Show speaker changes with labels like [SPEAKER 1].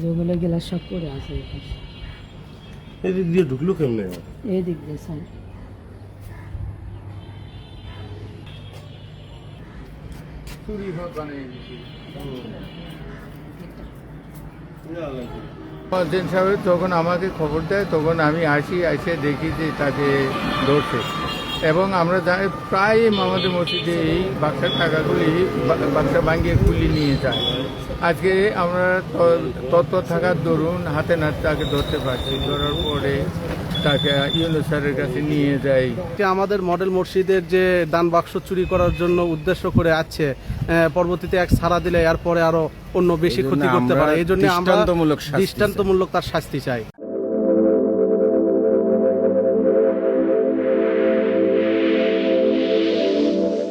[SPEAKER 1] যেগুলো গেলা সব করে আছে
[SPEAKER 2] এদিক দিয়ে ঢুকলো কেমনে?
[SPEAKER 1] এই দিক দিয়ে স্যার
[SPEAKER 3] তখন আমাকে খবর দেয়, তখন আমি আসি, এসে দেখি যে তাকে ধরছে। এবং আমরা প্রায় আমাদের মসজিদে এই বাক্সার টাকাগুলি বাক্সা ভাঙিয়ে খুলি নিয়ে যায়। আজকে আমরা তথ্য থাকার দরুন হাতে নাতে তাকে ধরতে পারছি। ধরার পরে তাকে ইউনূস স্যারের কাছে নিয়ে যাই।
[SPEAKER 4] আমাদের মডেল মসজিদের যে দান বাক্স চুরি করার জন্য উদ্দেশ্য করে আছে, পরবর্তীতে এক ছাড়া দিলে এরপরে আরো অন্য বেশি ক্ষতি করতে পারে। এই জন্য আমরা দৃষ্টান্তমূলক তার শাস্তি চাই।